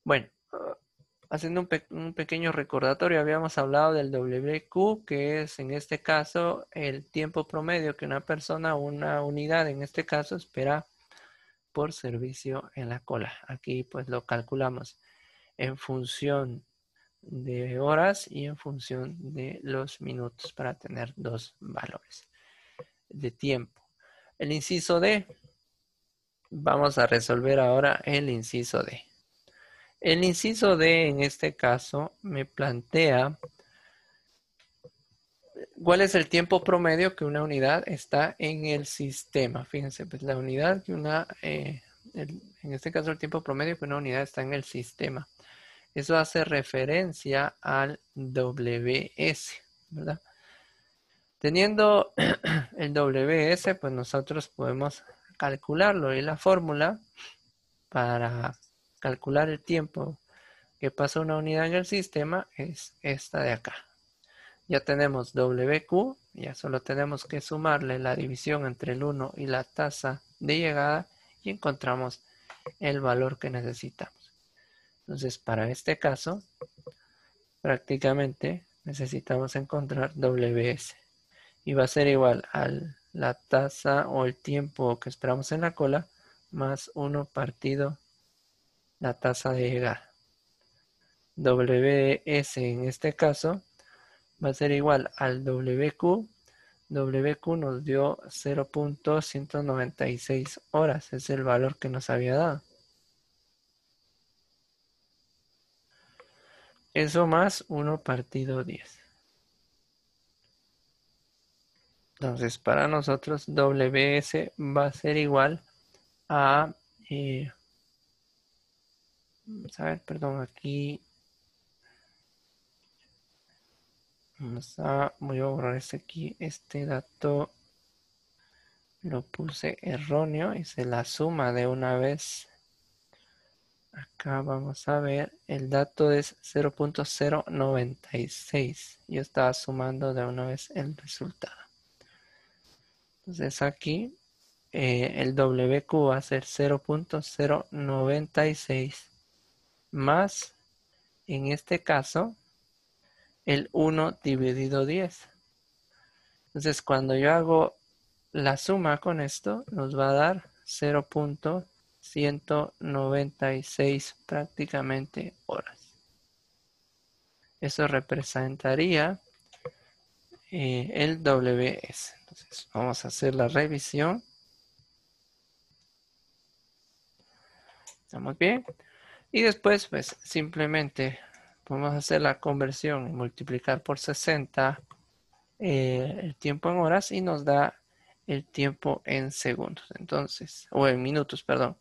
Bueno, haciendo un pequeño recordatorio, habíamos hablado del WQ, que es en este caso el tiempo promedio que una persona, una unidad en este caso, espera por servicio en la cola. Aquí pues lo calculamos en función de horas y en función de los minutos para tener dos valores de tiempo. El inciso D, vamos a resolver ahora el inciso D. El inciso D en este caso me plantea cuál es el tiempo promedio que una unidad está en el sistema. Fíjense, pues la unidad que en este caso el tiempo promedio que una unidad está en el sistema. Eso hace referencia al WS, ¿verdad? Teniendo el WS, pues nosotros podemos calcularlo y la fórmula para calcular el tiempo que pasa una unidad en el sistema es esta de acá. Ya tenemos WQ, ya solo tenemos que sumarle la división entre el 1 y la tasa de llegada y encontramos el valor que necesitamos. Entonces, para este caso, prácticamente necesitamos encontrar WS y va a ser igual a la tasa o el tiempo que esperamos en la cola más 1 partido la tasa de llegada. WS en este caso va a ser igual al WQ. WQ nos dio 0.196 horas, es el valor que nos había dado. Eso más 1 partido 10. Entonces, para nosotros WS va a ser igual a... vamos a ver, perdón, aquí... voy a borrar este dato lo puse erróneo, hice la suma de una vez. Acá vamos a ver, el dato es 0.096. Yo estaba sumando de una vez el resultado. Entonces aquí el WQ va a ser 0.096 más, en este caso, el 1 dividido 10. Entonces cuando yo hago la suma con esto, nos va a dar 0.196 prácticamente horas. Eso representaría el WS. Entonces vamos a hacer la revisión. ¿Estamos bien? Y después pues simplemente podemos hacer la conversión y multiplicar por 60 el tiempo en horas y nos da el tiempo en segundos. Entonces, o en minutos, perdón.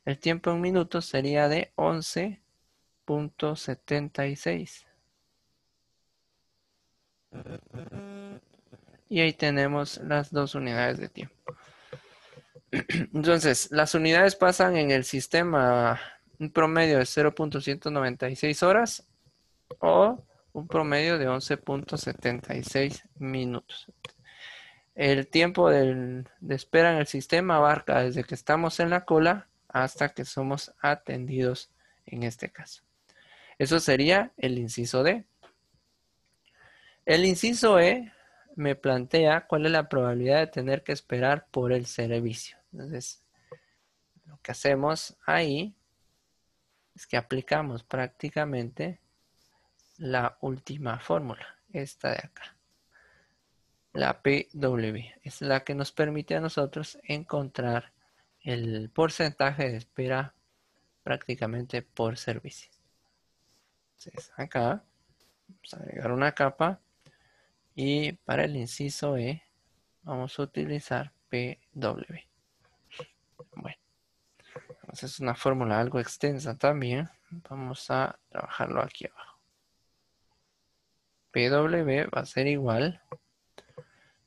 El tiempo en minutos sería de 11.76. Y ahí tenemos las dos unidades de tiempo. Entonces, las unidades pasan en el sistema un promedio de 0.196 horas o un promedio de 11.76 minutos. El tiempo de espera en el sistema abarca desde que estamos en la cola hasta que somos atendidos en este caso. Eso sería el inciso D. El inciso E me plantea cuál es la probabilidad de tener que esperar por el servicio. Entonces, lo que hacemos ahí es que aplicamos prácticamente la última fórmula, esta de acá. La PW es la que nos permite a nosotros encontrar el porcentaje de espera prácticamente por servicio. Entonces, acá vamos a agregar una capa y para el inciso E vamos a utilizar PW. Bueno, entonces es una fórmula algo extensa también. Vamos a trabajarlo aquí abajo. PW va a ser igual.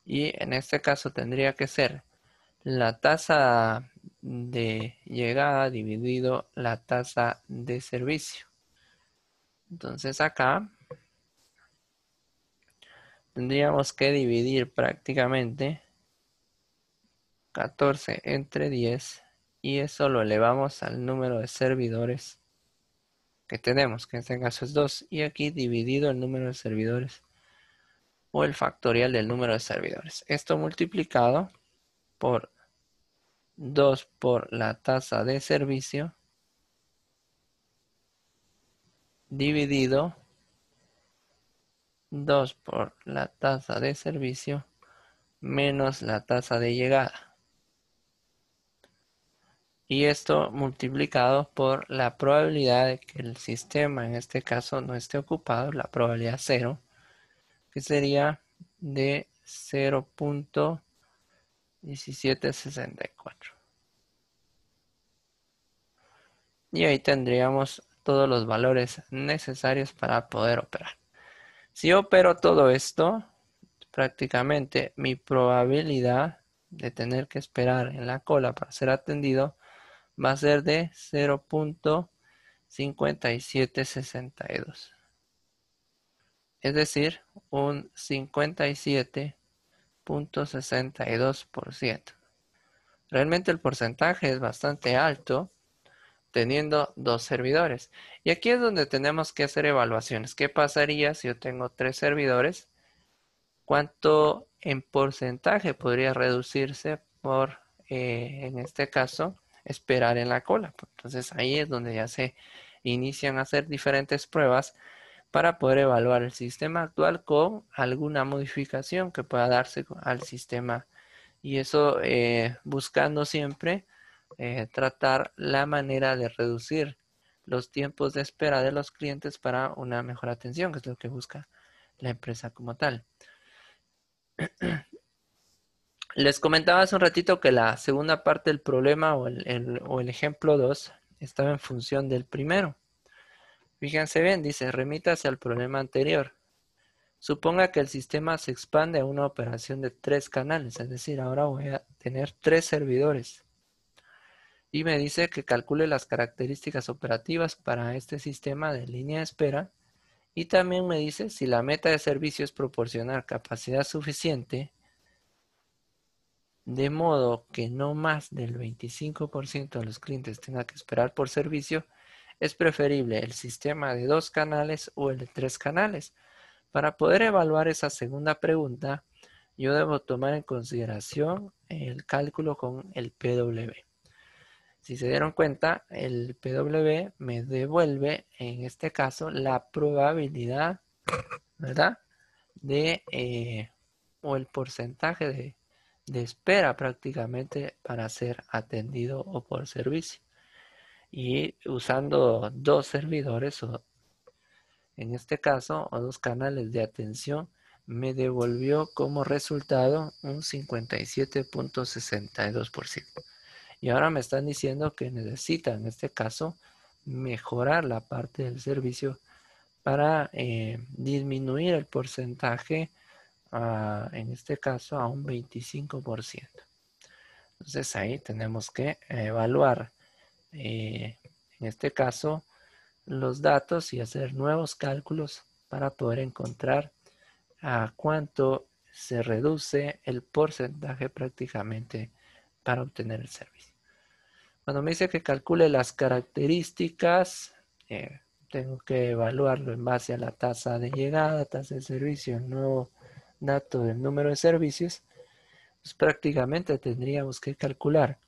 Y en este caso tendría que ser la tasa de llegada dividido la tasa de servicio. Entonces acá tendríamos que dividir prácticamente 14 entre 10 y eso lo elevamos al número de servidores que tenemos, que en este caso es 2, y aquí dividido el número de servidores o el factorial del número de servidores. Esto multiplicado por 2 por la tasa de servicio dividido 2 por la tasa de servicio menos la tasa de llegada. Y esto multiplicado por la probabilidad de que el sistema en este caso no esté ocupado, la probabilidad 0, que sería de 0.1764. Y ahí tendríamos todos los valores necesarios para poder operar. Si opero todo esto, prácticamente mi probabilidad de tener que esperar en la cola para ser atendido va a ser de 0.5762. Es decir, un 57.62%. Realmente el porcentaje es bastante alto teniendo dos servidores. Y aquí es donde tenemos que hacer evaluaciones. ¿Qué pasaría si yo tengo 3 servidores? ¿Cuánto en porcentaje podría reducirse por, en este caso, esperar en la cola? Entonces ahí es donde ya se inician a hacer diferentes pruebas para poder evaluar el sistema actual con alguna modificación que pueda darse al sistema. Y eso buscando siempre tratar la manera de reducir los tiempos de espera de los clientes para una mejor atención, que es lo que busca la empresa como tal. Les comentaba hace un ratito que la segunda parte del problema o el ejemplo 2 estaba en función del primero. Fíjense bien, dice, remítase al problema anterior. Suponga que el sistema se expande a una operación de 3 canales, es decir, ahora voy a tener 3 servidores. Y me dice que calcule las características operativas para este sistema de línea de espera. Y también me dice si la meta de servicio es proporcionar capacidad suficiente de modo que no más del 25% de los clientes tenga que esperar por servicio, es preferible el sistema de 2 canales o el de 3 canales. Para poder evaluar esa segunda pregunta, yo debo tomar en consideración el cálculo con el PW. Si se dieron cuenta, el PW me devuelve, en este caso, la probabilidad, ¿verdad? O el porcentaje de espera prácticamente para ser atendido o por servicio. Y usando 2 servidores, o en este caso, o 2 canales de atención, me devolvió como resultado un 57.62%. Y ahora me están diciendo que necesitan, en este caso, mejorar la parte del servicio para disminuir el porcentaje, en este caso, a un 25%. Entonces ahí tenemos que evaluar, en este caso, los datos y hacer nuevos cálculos para poder encontrar a cuánto se reduce el porcentaje prácticamente para obtener el servicio. Cuando me dice que calcule las características, tengo que evaluarlo en base a la tasa de llegada, tasa de servicio, el nuevo dato del número de servicios. Pues prácticamente tendríamos que calcular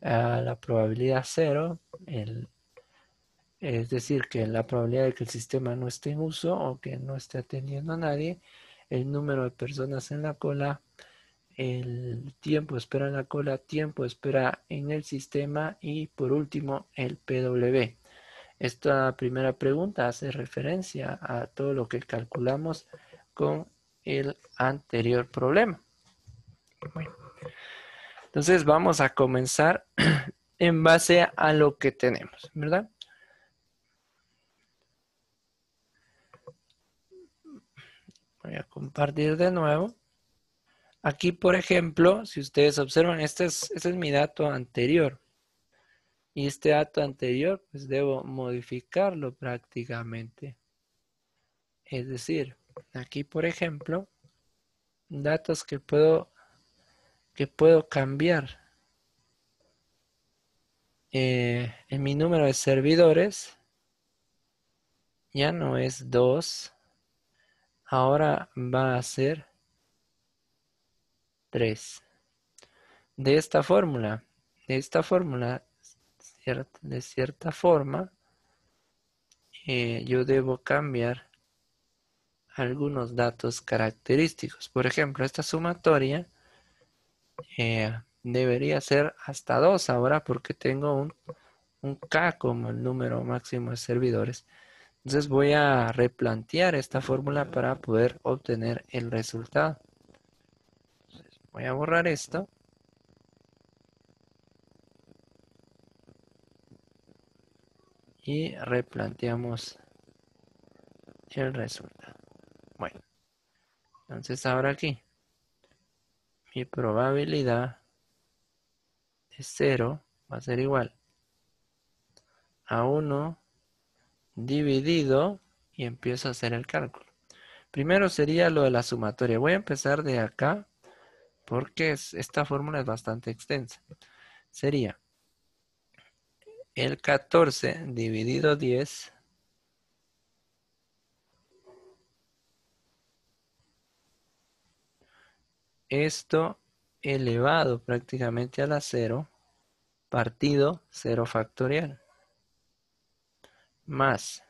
la probabilidad 0, es decir, que la probabilidad de que el sistema no esté en uso o que no esté atendiendo a nadie, el número de personas en la cola, el tiempo de espera en la cola, tiempo de espera en el sistema y por último el PW. Esta primera pregunta hace referencia a todo lo que calculamos con el anterior problema. Bueno, entonces vamos a comenzar en base a lo que tenemos, ¿verdad? Voy a compartir de nuevo. Aquí, por ejemplo, si ustedes observan, este es mi dato anterior. Y este dato anterior, pues debo modificarlo prácticamente. Es decir, aquí, por ejemplo, datos que puedo cambiar. En mi número de servidores, ya no es 2, ahora va a ser 3. De esta fórmula, de cierta forma, yo debo cambiar algunos datos característicos. Por ejemplo, esta sumatoria debería ser hasta 2 ahora porque tengo un K como el número máximo de servidores. Entonces voy a replantear esta fórmula para poder obtener el resultado. Entonces voy a borrar esto. Y replanteamos el resultado. Bueno, entonces ahora aquí, mi probabilidad de 0 va a ser igual a 1 dividido, y empiezo a hacer el cálculo. Primero sería lo de la sumatoria. Voy a empezar de acá porque esta fórmula es bastante extensa. Sería el 14 dividido 10 esto elevado prácticamente a la 0 partido 0 factorial más,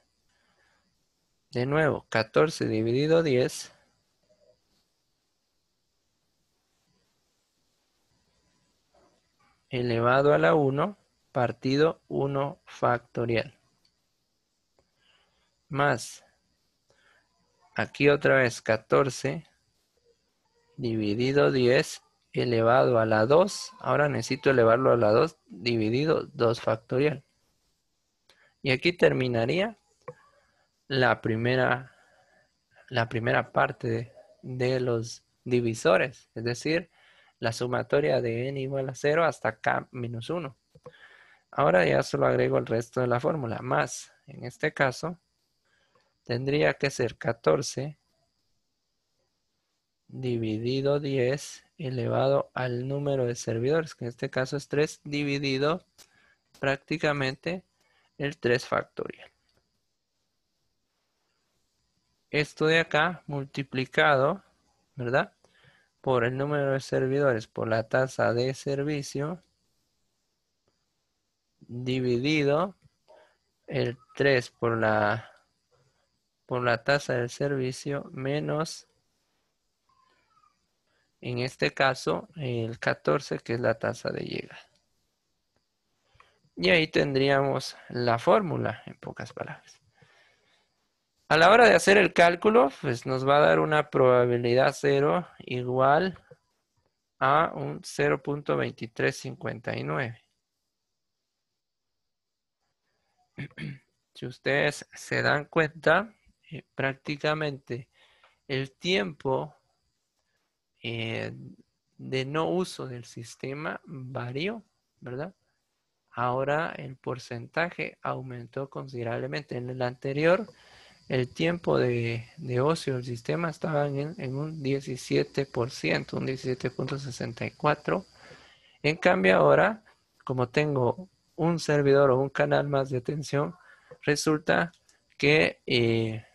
de nuevo, 14 dividido 10 elevado a la 1 partido 1 factorial más, aquí otra vez 14 dividido 10 elevado a la 2, ahora necesito elevarlo a la 2 dividido 2 factorial. Y aquí terminaría la primera parte de los divisores, es decir, la sumatoria de n igual a 0 hasta k menos 1. Ahora ya solo agrego el resto de la fórmula, más, en este caso, tendría que ser 14 dividido 10 elevado al número de servidores, que en este caso es 3 dividido prácticamente el 3 factorial. Esto de acá multiplicado, ¿verdad? Por el número de servidores por la tasa de servicio dividido el 3 por la tasa del servicio menos, en este caso, el 14 que es la tasa de llegada. Y ahí tendríamos la fórmula, en pocas palabras. A la hora de hacer el cálculo, pues nos va a dar una probabilidad 0 igual a un 0.2359. Si ustedes se dan cuenta, prácticamente el tiempo de no uso del sistema varió, ¿verdad? Ahora el porcentaje aumentó considerablemente. En el anterior, el tiempo de ocio del sistema estaba en un 17%, un 17.64. En cambio ahora, como tengo un servidor o un canal más de atención, resulta que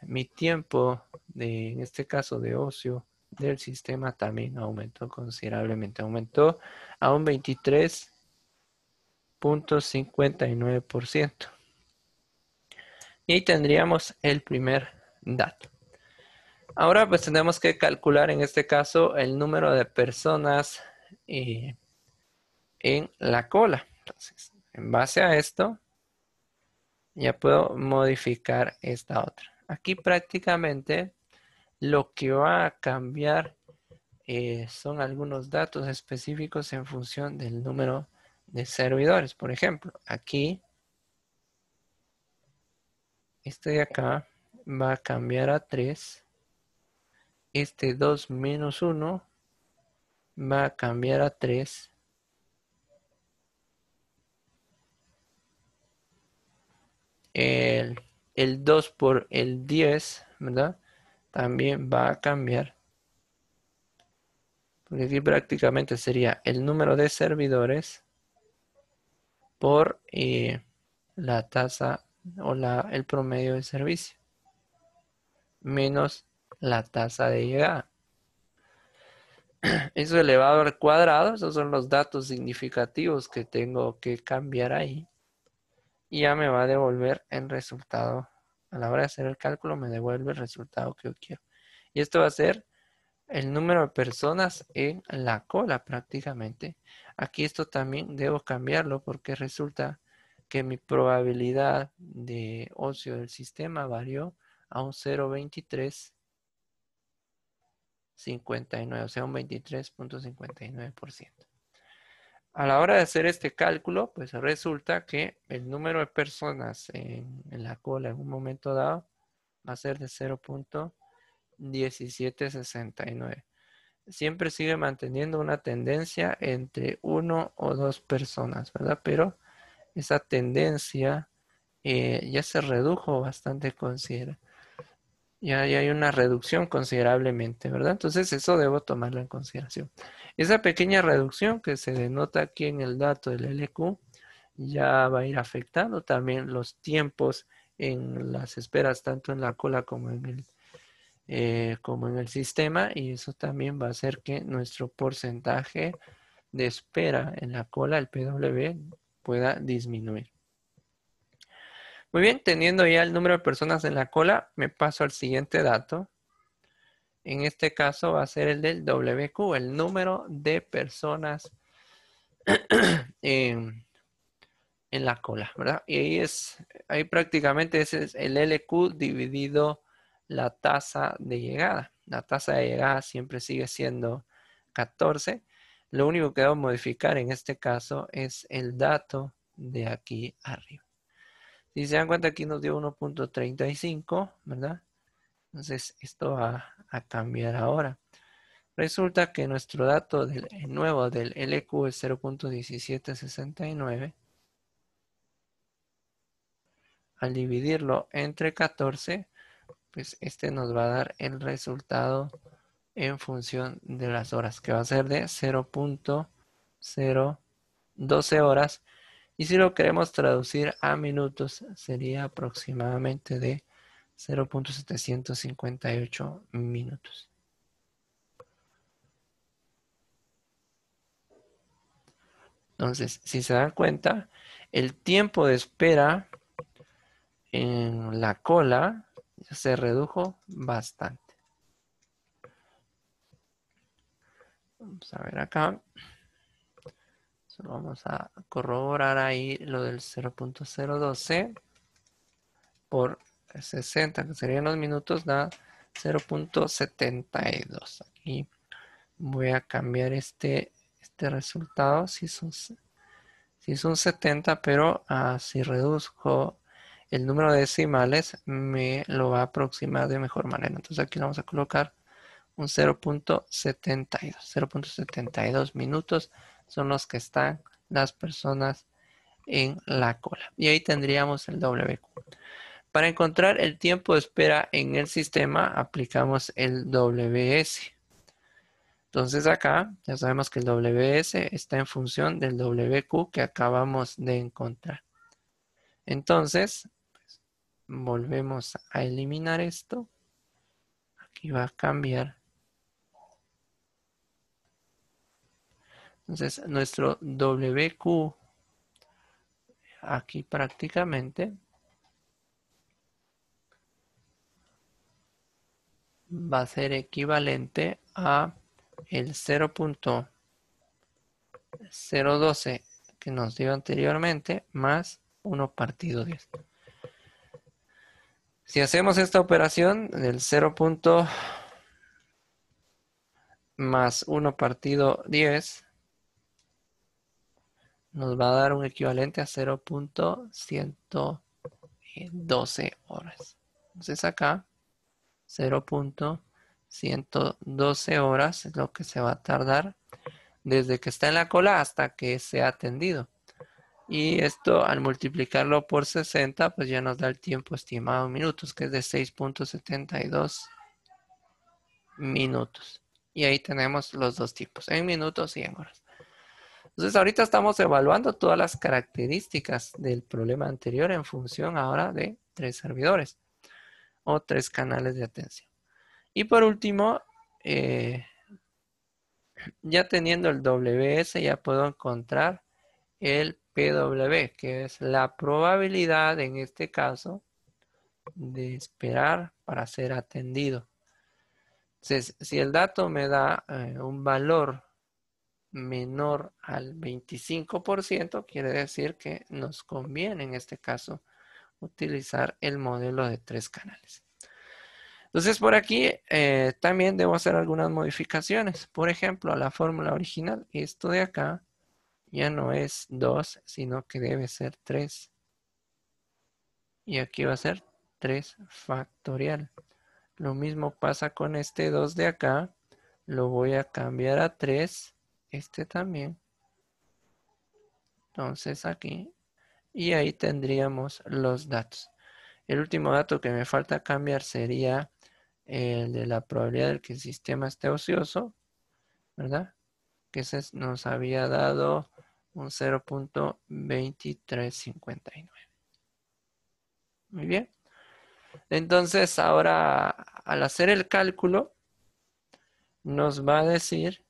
mi tiempo, en este caso de ocio del sistema, también aumentó considerablemente. Aumentó a un 23.59%. Y ahí tendríamos el primer dato. Ahora pues tenemos que calcular en este caso el número de personas en la cola. Entonces, en base a esto, ya puedo modificar esta otra. Aquí prácticamente lo que va a cambiar son algunos datos específicos en función del número de servidores. Por ejemplo, aquí, este de acá va a cambiar a 3. Este 2 menos 1 va a cambiar a 3. El 2 por el 10, ¿verdad? También va a cambiar. Porque aquí prácticamente sería el número de servidores por la tasa o el promedio de servicio. menos la tasa de llegada. Eso elevado al cuadrado, esos son los datos significativos que tengo que cambiar ahí. Y ya me va a devolver el resultado. A la hora de hacer el cálculo me devuelve el resultado que yo quiero. Y esto va a ser el número de personas en la cola prácticamente. Aquí esto también debo cambiarlo porque resulta que mi probabilidad de ocio del sistema varió a un 0.2359, o sea, un 23.59%. A la hora de hacer este cálculo, pues resulta que el número de personas en la cola en un momento dado va a ser de 0.1769. Siempre sigue manteniendo una tendencia entre 1 o 2 personas, ¿verdad? Pero esa tendencia ya se redujo bastante considerablemente. Ya hay una reducción considerablemente, ¿verdad? Entonces eso debo tomarlo en consideración. Esa pequeña reducción que se denota aquí en el dato del LQ ya va a ir afectando también los tiempos en las esperas, tanto en la cola como en el sistema, y eso también va a hacer que nuestro porcentaje de espera en la cola, el PW, pueda disminuir. Muy bien, teniendo ya el número de personas en la cola, me paso al siguiente dato. En este caso va a ser el del WQ, el número de personas en la cola, ¿verdad? Y ahí prácticamente ese es el LQ dividido la tasa de llegada. La tasa de llegada siempre sigue siendo 14. Lo único que debo modificar en este caso es el dato de aquí arriba. Si se dan cuenta, aquí nos dio 1.35, ¿verdad? Entonces esto va a cambiar ahora. Resulta que nuestro dato nuevo del LQ es 0.1769. Al dividirlo entre 14, pues este nos va a dar el resultado en función de las horas, que va a ser de 0.012 horas. Y si lo queremos traducir a minutos, sería aproximadamente de 0.758 minutos. Entonces, si se dan cuenta, el tiempo de espera en la cola se redujo bastante. Vamos a ver acá. Solo vamos a corroborar ahí lo del 0.012 por 60, que serían los minutos, da 0.72. Aquí voy a cambiar este resultado si son 70, pero si reduzco el número de decimales, me lo va a aproximar de mejor manera. Entonces aquí vamos a colocar un 0.72. 0.72 minutos son los que están las personas en la cola. Y ahí tendríamos el WQ. Para encontrar el tiempo de espera en el sistema, aplicamos el WS. Entonces acá ya sabemos que el WS está en función del WQ que acabamos de encontrar. Entonces, pues, volvemos a eliminar esto. Aquí va a cambiar. Entonces, nuestro WQ aquí prácticamente va a ser equivalente a el 0.012 que nos dio anteriormente más 1 partido 10. Si hacemos esta operación del 0. Más 1 partido 10 nos va a dar un equivalente a 0.112 horas. Entonces acá 0.112 horas es lo que se va a tardar desde que está en la cola hasta que sea atendido. Y esto al multiplicarlo por 60, pues ya nos da el tiempo estimado en minutos, que es de 6.72 minutos. Y ahí tenemos los dos tipos, en minutos y en horas. Entonces ahorita estamos evaluando todas las características del problema anterior en función ahora de 3 servidores. o 3 canales de atención. Y por último, ya teniendo el WS, ya puedo encontrar el PW, que es la probabilidad en este caso de esperar para ser atendido. Entonces, si el dato me da un valor menor al 25%, quiere decir que nos conviene en este caso utilizar el modelo de 3 canales. Entonces, por aquí también debo hacer algunas modificaciones. Por ejemplo, a la fórmula original, esto de acá ya no es 2, sino que debe ser 3. Y aquí va a ser 3 factorial. Lo mismo pasa con este 2 de acá. Lo voy a cambiar a 3. Este también. Entonces aquí. Y ahí tendríamos los datos. El último dato que me falta cambiar sería el de la probabilidad de que el sistema esté ocioso, ¿verdad? Que ese nos había dado un 0.2359. Muy bien. Entonces ahora al hacer el cálculo nos va a decir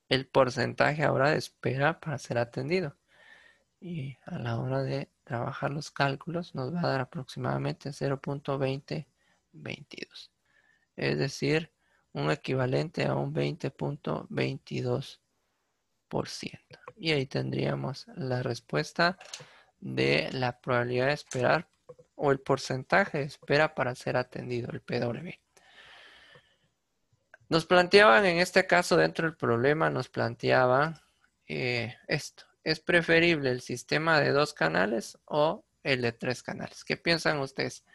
el porcentaje ahora de espera para ser atendido. Y a la hora de trabajar los cálculos nos va a dar aproximadamente 0.2022. Es decir, un equivalente a un 20.22%. Y ahí tendríamos la respuesta de la probabilidad de esperar o el porcentaje de espera para ser atendido, el PW. Nos planteaban en este caso dentro del problema, nos planteaban esto. ¿Es preferible el sistema de 2 canales o el de 3 canales? ¿Qué piensan ustedes?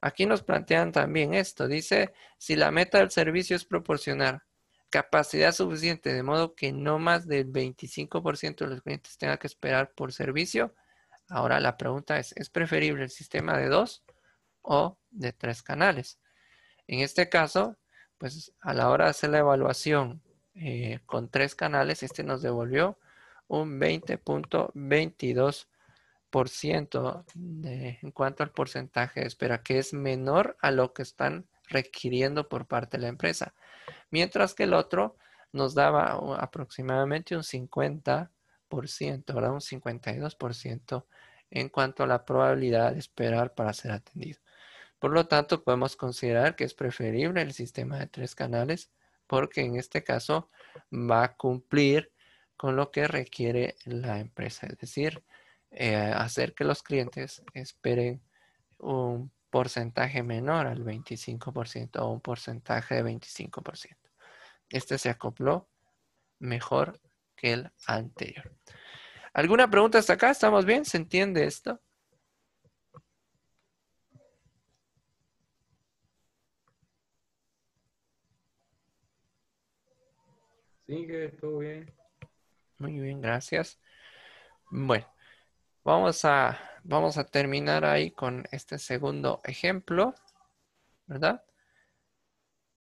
Aquí nos plantean también esto. Dice, si la meta del servicio es proporcionar capacidad suficiente de modo que no más del 25% de los clientes tengan que esperar por servicio. Ahora la pregunta ¿es preferible el sistema de 2 o de 3 canales? En este caso, pues a la hora de hacer la evaluación con 3 canales, este nos devolvió un 20.22% en cuanto al porcentaje de espera, que es menor a lo que están requiriendo por parte de la empresa. Mientras que el otro nos daba aproximadamente un 50%, ¿verdad? Un 52% en cuanto a la probabilidad de esperar para ser atendido. Por lo tanto, podemos considerar que es preferible el sistema de 3 canales porque en este caso va a cumplir con lo que requiere la empresa, es decir, hacer que los clientes esperen un porcentaje menor al 25% o un porcentaje de 25%. Este se acopló mejor que el anterior. ¿Alguna pregunta hasta acá? ¿Estamos bien? ¿Se entiende esto? Sí, que todo bien. Muy bien, gracias. Bueno, vamos a terminar ahí con este segundo ejemplo, ¿verdad?